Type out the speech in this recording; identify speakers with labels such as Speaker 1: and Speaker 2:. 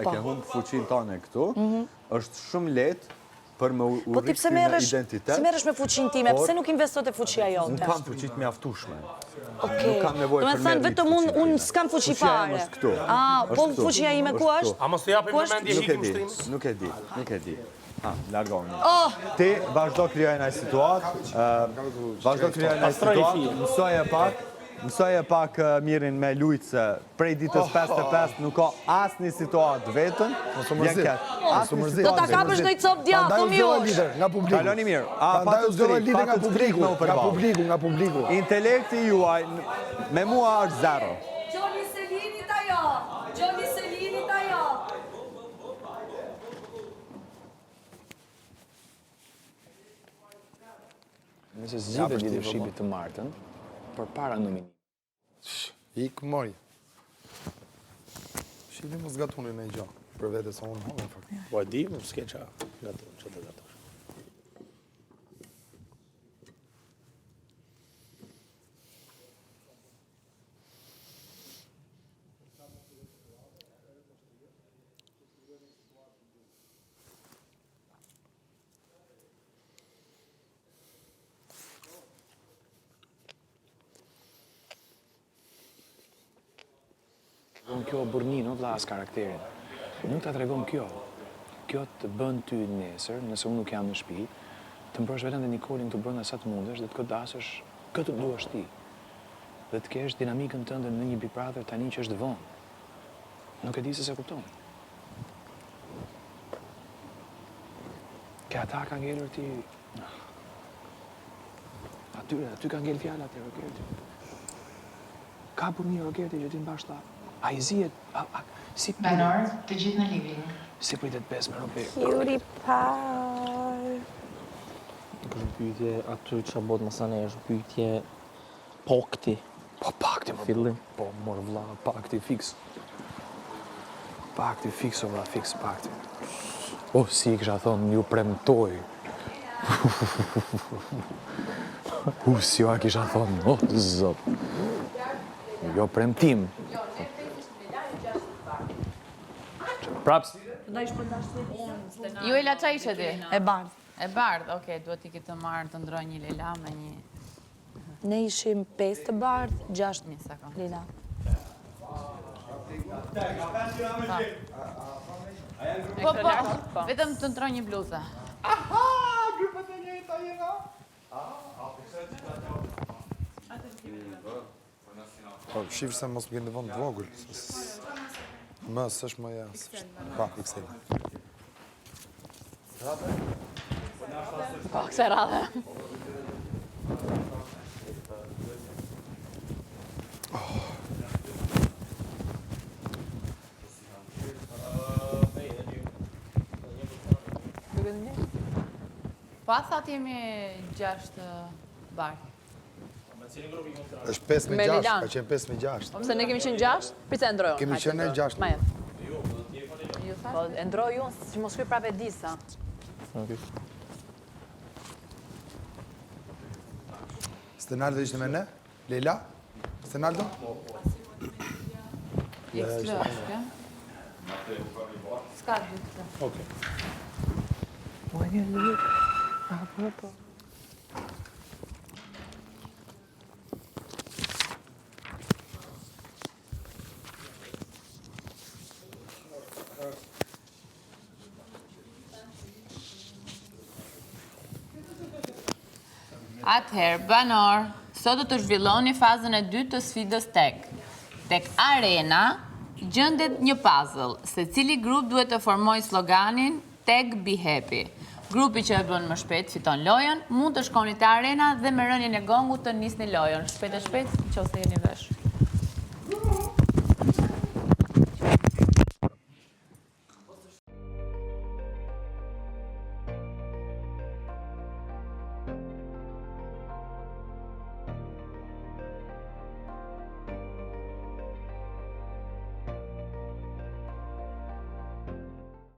Speaker 1: e ke humbë fuqinë tane këtu, është shumë lehtë për me
Speaker 2: Po ti pse
Speaker 1: identitet.
Speaker 2: si merresh me fuqinë time? Pse nuk investohet te fuqia jote?
Speaker 1: Unë kam fuqi të mjaftueshme.
Speaker 2: Okej.
Speaker 1: Nuk kam nevojë për
Speaker 2: thënë vetëm unë s'kam fuqi fare.
Speaker 1: Fuqia këtu.
Speaker 2: Po fuqia ime ku është?
Speaker 3: A mos të japim vëmendje hikim shtrim?
Speaker 1: Nuk e di. Largoni. Ti vazhdo krijoj një situatë, mësoje pak Mirin me lujtë se prej ditës 55 nuk ka asnjë situatë vetën.
Speaker 2: Do ta kapësh ndaj cop djathtë, po mi ush.
Speaker 1: Kaloni mirë.
Speaker 4: Nga publiku.
Speaker 1: Intelekti juaj me mua është zero.
Speaker 2: Gjoni Selinit ajo. Gjoni Selinit ajo.
Speaker 5: Nëse zgjidhet leadershipit të martën, për para nominimit.
Speaker 4: Ik mori. Shili mos gatunin e gjë, për vete sa unë hove fakt.
Speaker 3: Po e di, më s'ke qa gatosh, që të gatosh.
Speaker 5: Kjo burnino vlla as karakterin. Nuk ta tregon kjo. Kjo të bën ty nesër, nëse unë nuk jam në shtëpi, të mbrosh veten dhe Nikolin të brenda sa të mundesh dhe të godasësh këtë duash ti. Dhe të kesh dinamikën tënde në një Big Brother tani që është vonë. Nuk e di se kupton. Ka ata ka ngelur ti. Aty ka ngel fjala te Rogerti. Ka burni Rogerti që ti mbash ta. A i zihet, si pritet...
Speaker 6: Banor, të gjithë në living.
Speaker 5: Si pritet pes me Robert.
Speaker 2: Juri par.
Speaker 7: Është pyetje aty që bot mësane, është pyetje pakti.
Speaker 5: Po pakti, më
Speaker 7: fillim.
Speaker 5: Po, mor vlla, pakti fix. Pakti fix, o vlla, fix pakti. O, si i kisha thonë, ju premtoj. Si jo a kisha thonë, o, zot. Jo premtim. Praps.
Speaker 6: Ju e la qa ishe ti?
Speaker 2: E bardh.
Speaker 6: E bardh, okej, duhet i këtë marrë të ndroj një Lila me një...
Speaker 2: Ne ishim 5 të bardh, 6
Speaker 6: Një sekund.
Speaker 2: Lila.
Speaker 6: Po, vetëm të ndroj një bluza.
Speaker 4: Po, shifë se mos më gjendë vënd vogël. Më, s'është më jasë. Pa, i kësejnë.
Speaker 6: Po, këse radhe. Pa, thatë jemi 6 barë.
Speaker 4: është 5-6, ka qenë 5-6.
Speaker 8: Pse ne kemi qenë 6? Pse e ndrojun?
Speaker 4: Kemi qenë 6.
Speaker 8: Po e ndroj unë, që mos shkoj prapë disa.
Speaker 4: Stenaldo ishte me ne? Leila? Stenaldo?
Speaker 6: X-Lë, s'ka dy këtë.
Speaker 3: Okej.
Speaker 5: Po, një lëjë. Po.
Speaker 6: Atëherë, banor, sot do të zhvilloni fazën e 2 të sfidës tek. Tek arena, gjendet një puzzle, se cili grup duhet të formoj sloganin Tag Be Happy. Grupi që e bën më shpejt fiton lojën, mund të shkoni te arena dhe me rënien e gongut të nisni lojën. Shpejt e shpejt, nëse jeni vesh.